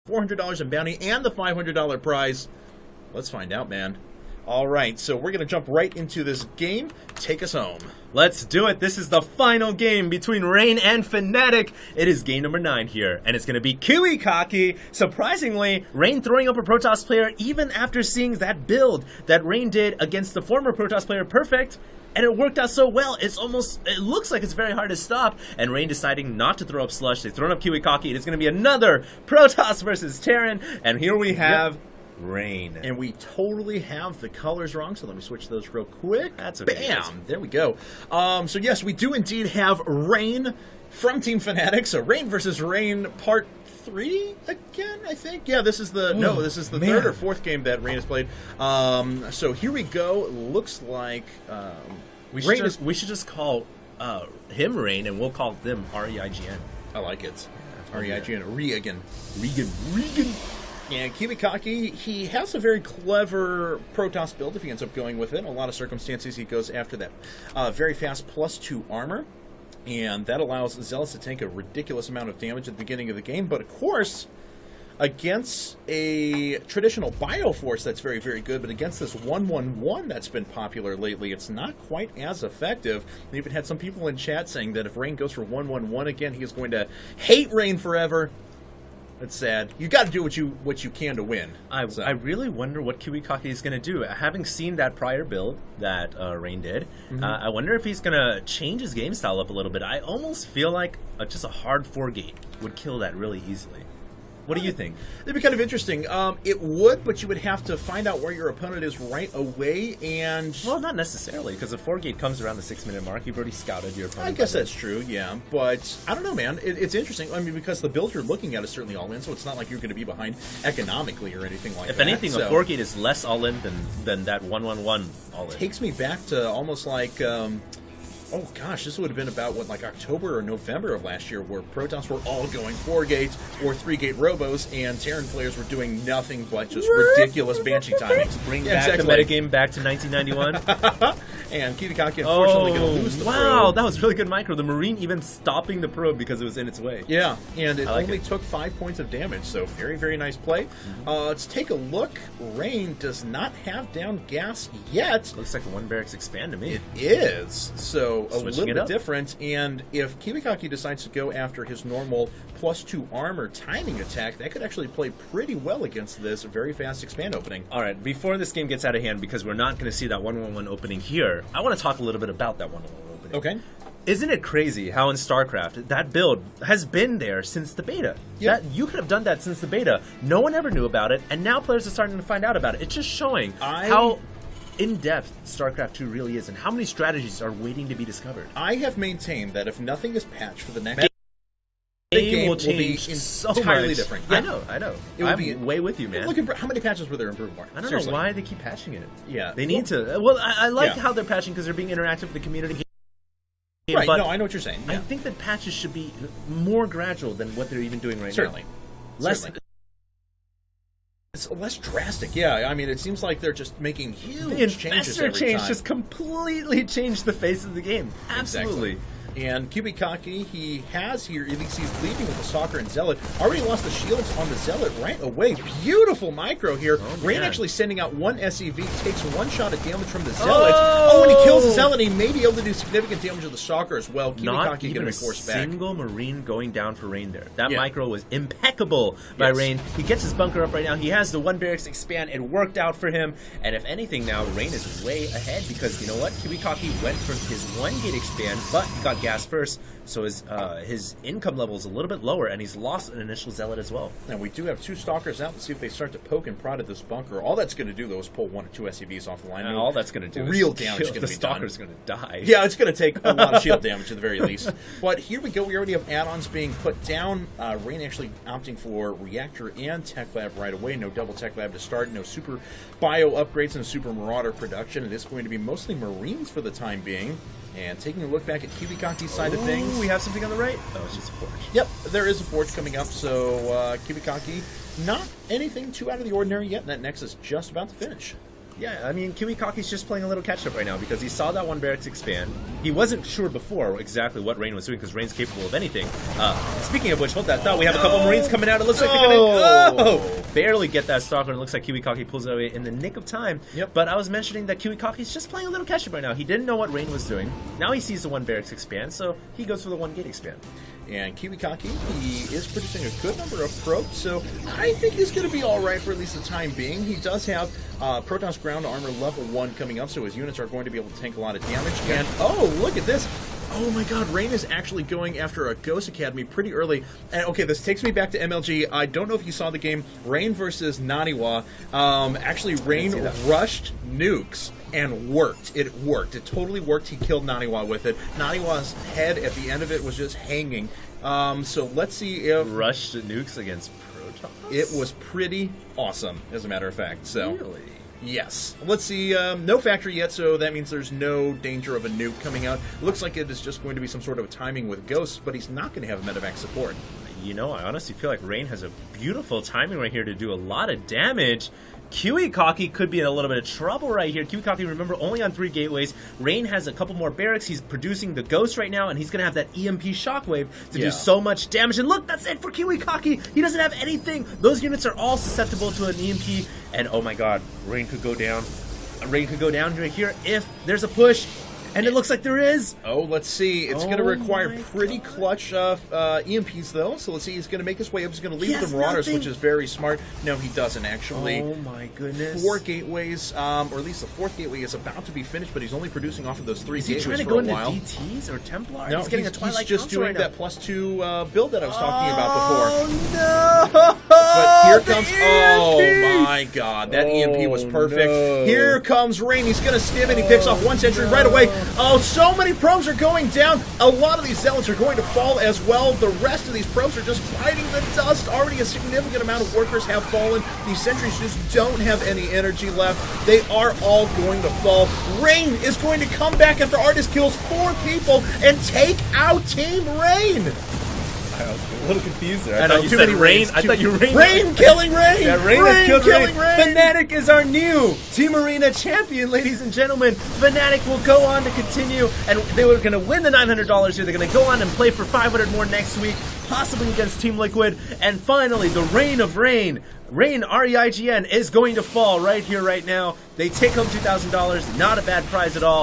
$400 in bounty, and the $500 prize. Let's find out, man. All right, so we're going to jump right into this game. Take us home. Let's do it. This is the final game between Rain and Fnatic. It is game number 9 here, and it's going to be Kiwikaki. Surprisingly, Rain throwing up a Protoss player even after seeing that build that Rain did against the former Protoss player Perfect. And it worked out so well, it looks like it's very hard to stop. And Rain deciding not to throw up Slush. They've thrown up Kiwikaki. It is going to be another Protoss versus Terran. And here we have Rain. And we totally have the colors wrong, so let me switch those real quick. That's okay. Bam! There we go. So yes, we do indeed have Rain from Team Fnatic. So Rain versus Rain Part 3 again, I think. Yeah, this is the third or fourth game that Rain has played. So here we go. Looks like we should just call him Rain, and we'll call them R-E-I-G-N. I like it. R-E-I-G-N. Regan. And Kiwikaki, he has a very clever Protoss build if he ends up going with it. In a lot of circumstances, he goes after that very fast +2 armor. And that allows Zealots to take a ridiculous amount of damage at the beginning of the game. But of course, against a traditional Bioforce that's very, very good, but against this 1-1-1 that's been popular lately, it's not quite as effective. We even had some people in chat saying that if Rain goes for 1-1-1 again, he is going to hate Rain forever. It's sad. You got to do what you can to win. I really wonder what Kiwikaki is going to do. Having seen that prior build that Rain did, I wonder if he's going to change his game style up a little bit. I almost feel like just a hard 4-gate would kill that really easily. What do you think? It'd be kind of interesting. It would, but you would have to find out where your opponent is right away, and... Well, not necessarily, because if 4-gate comes around the 6-minute mark, you've already scouted your opponent. I guess that's true, yeah. But, I don't know, man. It's interesting. I mean, because the build you're looking at is certainly all-in, so it's not like you're going to be behind economically or anything like that. If anything, a 4-gate is less all-in than that 1-1-1 all-in. Takes me back to almost like... oh gosh, this would have been about, what, like October or November of last year, where Protoss were all going 4-gate or 3-gate Robos, and Terran players were doing nothing but just ridiculous Banshee timings. Bring back the metagame back to 1991. And Kiwikaki, unfortunately, going to lose the probe. That was really good micro. The Marine even stopping the probe because it was in its way. Yeah, and it only took 5 points of damage, so very, very nice play. Let's take a look. Rain does not have down gas yet. Looks like a 1 barracks expand to me. It is, so a Switching little bit different, and if Kiwikaki decides to go after his normal +2 armor timing attack, that could actually play pretty well against this very fast expand opening. All right, before this game gets out of hand, because we're not going to see that 1-1-1 opening here, I want to talk a little bit about that 1-1-1 opening. Okay. Isn't it crazy how in StarCraft that build has been there since the beta? Yeah. You could have done that since the beta. No one ever knew about it, and now players are starting to find out about it. It's just showing how in-depth StarCraft 2 really is and how many strategies are waiting to be discovered. I have maintained that if nothing is patched for the next game will change so entirely much. different. Yeah. I know. I'm way with you, man. Look at how many patches were there in Brood War? I don't know why they keep patching it. Yeah. They need to. Well, I like how they're patching because they're being interactive with the community. Right, but no, I know what you're saying. Yeah. I think that patches should be more gradual than what they're even doing right now. Less. It's less drastic, yeah. I mean, it seems like they're just making huge changes every change time. Just completely changed the face of the game. Absolutely. Exactly. And Kiwikaki, he has here, at least he's leading with the Stalker and Zealot. Already lost the shields on the Zealot right away. Beautiful micro here. Rain actually sending out 1 SEV, takes 1 shot of damage from the Zealot. Oh, and he kills the Zealot, he may be able to do significant damage to the Stalker as well. Kiwikaki going to be forced back. Not even a single Marine going down for Rain there. That micro was impeccable by Rain. He gets his bunker up right now. He has the 1 barracks expand. It worked out for him. And if anything now, Rain is way ahead because, you know what? Kiwikaki went for his 1-gate expand, but he got gas first, so his income level is a little bit lower, and he's lost an initial Zealot as well. And we do have 2 Stalkers out. Let's see if they start to poke and prod at this bunker. All that's going to do, though, is pull 1 or 2 SCVs off the line. And all that's going to do real is damage going to be the Stalker's going to die. Yeah, it's going to take a lot of shield damage at the very least. But here we go. We already have add-ons being put down. Rain actually opting for Reactor and Tech Lab right away. No double Tech Lab to start. No super bio upgrades and super Marauder production. It is going to be mostly Marines for the time being. And taking a look back at Kiwikaki's side of things. We have something on the right? Oh, it's just a forge. Yep, there is a forge coming up. So Kiwikaki, not anything too out of the ordinary yet. And that Nexus just about to finish. Yeah, I mean, Kiwikaki's just playing a little catch-up right now because he saw that one barracks expand. He wasn't sure before exactly what Rain was doing because Rain's capable of anything. Speaking of which, hold that thought. We have a couple Marines coming out. It looks like they're gonna barely get that stock, and it looks like Kiwikaki pulls it away in the nick of time. Yep. But I was mentioning that Kiwikaki's just playing a little catch-up right now. He didn't know what Rain was doing. Now he sees the one barracks expand, so he goes for the one gate expand. And Kiwikaki, he is producing a good number of probes, so I think he's going to be all right for at least the time being. He does have Protoss ground armor level 1 coming up, so his units are going to be able to tank a lot of damage. And, oh, look at this. Oh my god, Rain is actually going after a Ghost Academy pretty early. And okay, this takes me back to MLG. I don't know if you saw the game, Rain versus Naniwa. Actually, Rain rushed nukes and worked. It worked. It totally worked. He killed Naniwa with it. Naniwa's head at the end of it was just hanging. So let's see if... Rushed nukes against Protoss? It was pretty awesome, as a matter of fact. So, really? Yes. Let's see. No factory yet, so that means there's no danger of a nuke coming out. Looks like it is just going to be some sort of a timing with Ghosts, but he's not going to have medevac support. You know, I honestly feel like Rain has a beautiful timing right here to do a lot of damage. Kiwikaki could be in a little bit of trouble right here. Kiwikaki, remember, only on 3 gateways. Rain has a couple more barracks. He's producing the Ghost right now, and he's going to have that EMP Shockwave to do so much damage. And look, that's it for Kiwikaki. He doesn't have anything. Those units are all susceptible to an EMP. And oh my god, Rain could go down. Rain could go down right here if there's a push. And it looks like there is. Oh, let's see. It's going to require pretty clutch EMPs, though. So let's see. He's going to make his way up. He's going to leave with the Marauders, which is very smart. No, he doesn't, actually. Oh, my goodness. 4 gateways, or at least the 4th gateway is about to be finished, but he's only producing off of those 3 gateways for a while. Is he trying to go into DTs or Templar? No, he's getting a Twilight he's just doing that +2 build that I was talking about before. Oh, no! But here comes... Oh, my God. That EMP was perfect. No. Here comes Rain. He's going to stim, and he picks off 1 sentry right away. Oh, so many probes are going down. A lot of these zealots are going to fall as well. The rest of these probes are just biting the dust. Already a significant amount of workers have fallen. These sentries just don't have any energy left. They are all going to fall. Rain is going to come back after Artis kills 4 people and take out Team Rain. I was a little confused there. I thought you said Rain. I thought you Rain. Rain killing Rain. Yeah, Rain has killed Rain. Fnatic is our new Team Arena champion, ladies and gentlemen. Fnatic will go on to continue, and they were going to win the $900 here. They're going to go on and play for 500 more next week, possibly against Team Liquid. And finally, the reign of Rain. Rain, REIGN, is going to fall right here, right now. They take home $2,000. Not a bad prize at all.